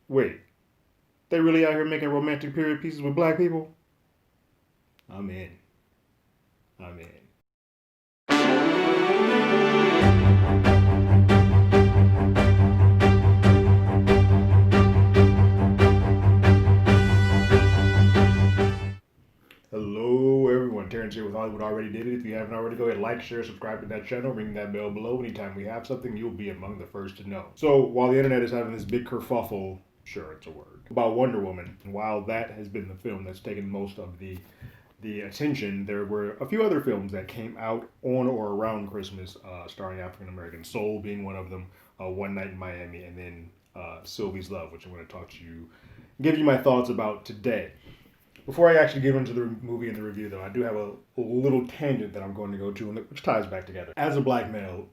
Wait, they really out here making romantic period pieces with black people? I'm in. I'm in. Hello, everyone. Terrence here with Hollywood Already Did It. If you haven't already, go ahead, like, share, subscribe to that channel, ring that bell below. Anytime we have something, you'll be among the first to know. So, while the internet is having this big kerfuffle, sure, it's a word, about Wonder Woman, and while that has been the film that's taken most of the attention, there were a few other films that came out on or around Christmas, starring African Americans. Soul being one of them, One Night in Miami, and then Sylvie's Love, which I'm going to talk to you, give you my thoughts about today. Before I actually get into the movie and the review, though, I do have a little tangent that I'm going to go to, which ties back together. As a black male,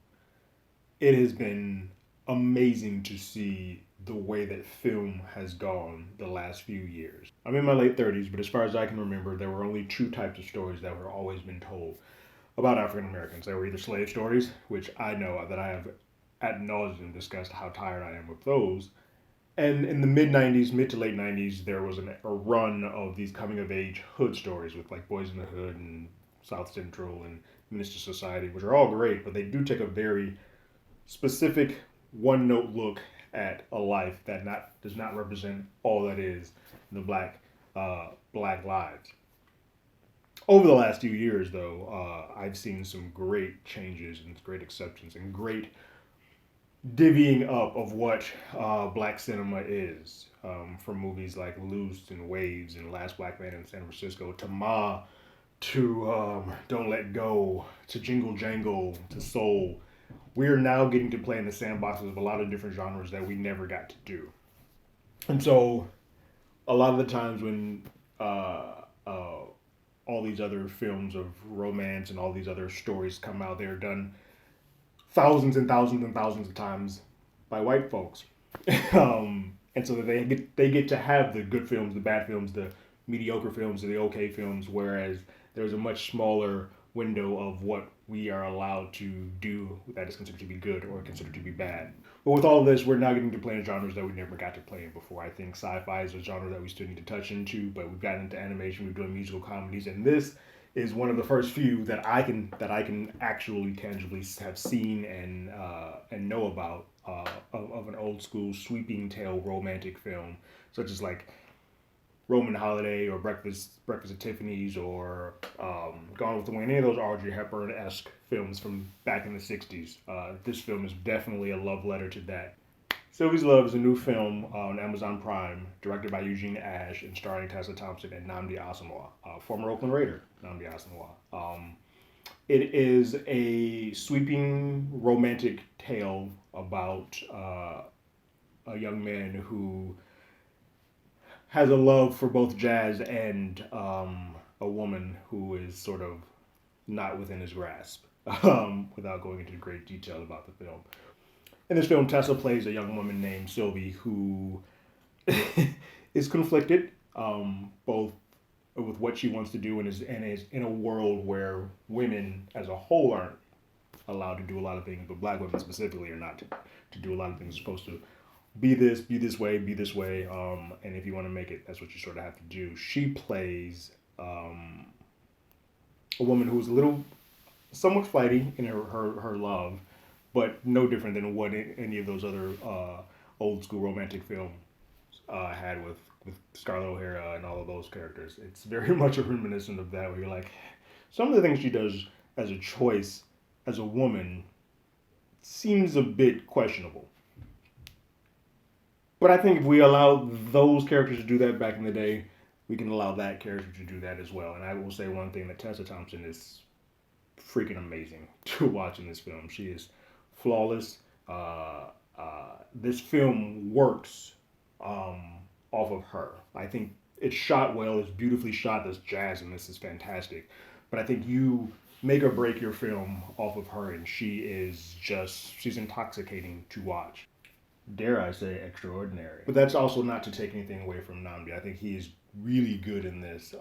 it has been amazing to see the way that film has gone the last few years. I'm in my late 30s, but as far as I can remember, there were only two types of stories that were always been told about African Americans. They were either slave stories, which I know that I have ad nauseum discussed how tired I am with those, and in the mid 90s, mid to late 90s, there was a run of these coming of age hood stories with like Boys in the Hood and South Central and Minister Society, which are all great, but they do take a very specific one note look at a life that not does not represent all that is the black lives. Over the last few years, though, I've seen some great changes and great exceptions and great divvying up of what black cinema is, from movies like Loose and Waves and Last Black Man in San Francisco to Ma to Don't Let Go to Jingle Jangle to Soul. We are now getting to play in the sandboxes of a lot of different genres that we never got to do. And so, a lot of the times when all these other films of romance and all these other stories come out, they're done thousands and thousands and thousands of times by white folks. And so that they get to have the good films, the bad films, the mediocre films, the okay films, whereas there's a much smaller window of what we are allowed to do that is considered to be good or considered to be bad. But with all of this, we're now getting to play in genres that we never got to play in before. I think sci-fi is a genre that we still need to touch into, but we've gotten into animation, we've done musical comedies, and this is one of the first few that I can actually tangibly have seen and know about, of an old school sweeping tale romantic film, such as like Roman Holiday or Breakfast at Tiffany's or Gone with the Wind. Any of those Audrey Hepburn esque films from back in the '60s. This film is definitely a love letter to that. Sylvie's Love is a new film on Amazon Prime, directed by Eugene Ash and starring Tessa Thompson and Nnamdi Asomugha, former Oakland Raider Nnamdi Asomugha. It is a sweeping romantic tale about a young man who has a love for both jazz and a woman who is sort of not within his grasp, without going into great detail about the film. In this film, Tessa plays a young woman named Sylvie who is conflicted, both with what she wants to do and is in a world where women as a whole aren't allowed to do a lot of things, but black women specifically are not to do a lot of things. They're supposed to be this way, be this way, and if you want to make it, that's what you sort of have to do. She plays a woman who's a little somewhat flighty in her love, but no different than what any of those other old school romantic films had with Scarlett O'Hara and all of those characters. It's very much a reminiscent of that, where you're like, some of the things she does as a choice as a woman seems a bit questionable. But I think if we allow those characters to do that back in the day, we can allow that character to do that as well. And I will say one thing, that Tessa Thompson is freaking amazing to watch in this film. She is flawless. This film works off of her. I think it's shot well. It's beautifully shot. There's jazz in this is fantastic. But I think you make or break your film off of her, and she's intoxicating to watch. Dare I say, extraordinary. But that's also not to take anything away from Namdi. I think he is really good in this.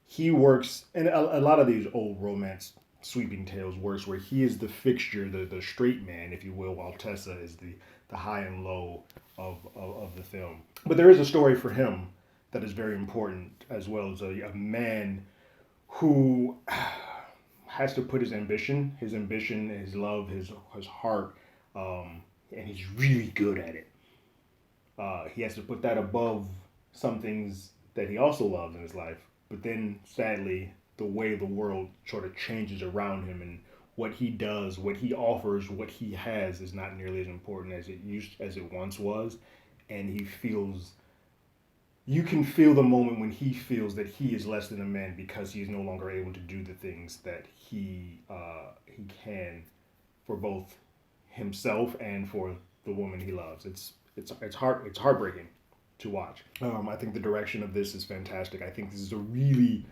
He works, and a lot of these old romance sweeping tales works where he is the fixture, the straight man, if you will, while Tessa is the high and low of the film. But there is a story for him that is very important, as well as a man who has to put his ambition, his love, his heart, and he's really good at it. He has to put that above some things that he also loves in his life. But then, sadly, the way the world sort of changes around him and what he does, what he offers, what he has is not nearly as important as it once was, and he feels. You can feel the moment when he feels that he is less than a man because he's no longer able to do the things that he can for both himself and for the woman he loves. It's heartbreaking to watch. I think the direction of this is fantastic. I think this is a really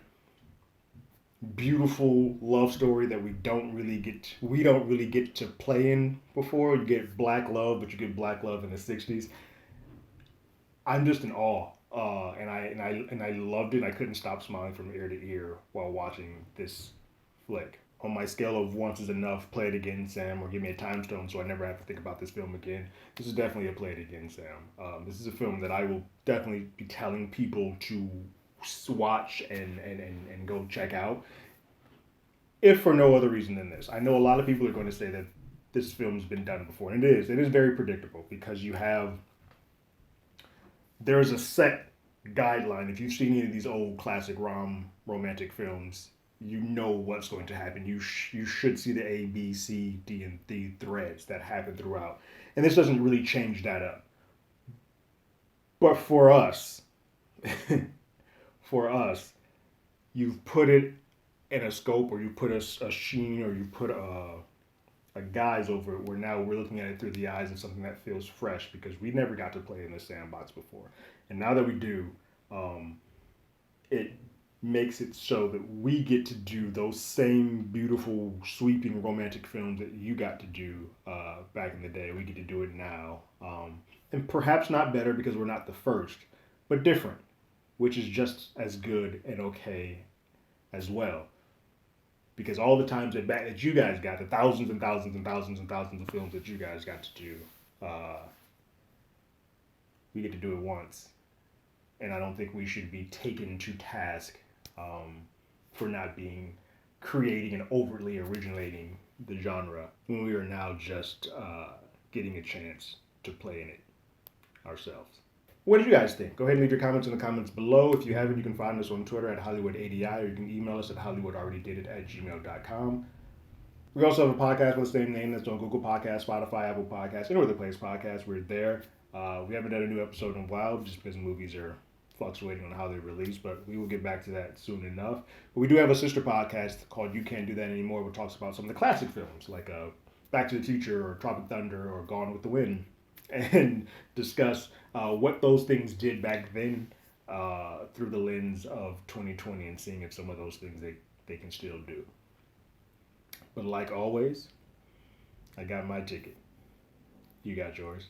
beautiful love story that we don't really get to play in before. You get black love, but you get black love in the '60s. I'm just in awe, and I loved it. I couldn't stop smiling from ear to ear while watching this flick. On my scale of once is enough, play it again, Sam, or give me a time stone so I never have to think about this film again. This is definitely a play it again, Sam. This is a film that I will definitely be telling people to watch and go check out, if for no other reason than this. I know a lot of people are going to say that this film's been done before, and it is. It is very predictable because there's a set guideline. If you've seen any of these old classic romantic films, you know what's going to happen. You should see the A, B, C, D, and D threads that happen throughout. And this doesn't really change that up. But for us, for us, you've put it in a scope, or you put a sheen, or you put a guise over it, where now we're looking at it through the eyes of something that feels fresh because we never got to play in the sandbox before. And now that we do, it makes it so that we get to do those same beautiful, sweeping romantic films that you got to do back in the day. We get to do it now. And perhaps not better because we're not the first, but different, which is just as good and okay as well. Because all the times that you guys got, the thousands and thousands and thousands and thousands of films that you guys got to do, we get to do it once. And I don't think we should be taken to task for not creating and overtly originating the genre when we are now just getting a chance to play in it ourselves. What did you guys think? Go ahead and leave your comments in the comments below. If you haven't, you can find us on Twitter at HollywoodADI, or you can email us at HollywoodAlreadyDidIt@gmail.com. We also have a podcast with the same name that's on Google Podcasts, Spotify, Apple Podcasts, any other place podcasts. We're there. We haven't done a new episode in a while just because movies are fluctuating on how they're released, but we will get back to that soon enough. But we do have a sister podcast called You Can't Do That Anymore, which talks about some of the classic films like Back to the Future or Tropic Thunder or Gone with the Wind, and discuss what those things did back then through the lens of 2020 and seeing if some of those things they can still do. But like always, I got my ticket. You got yours.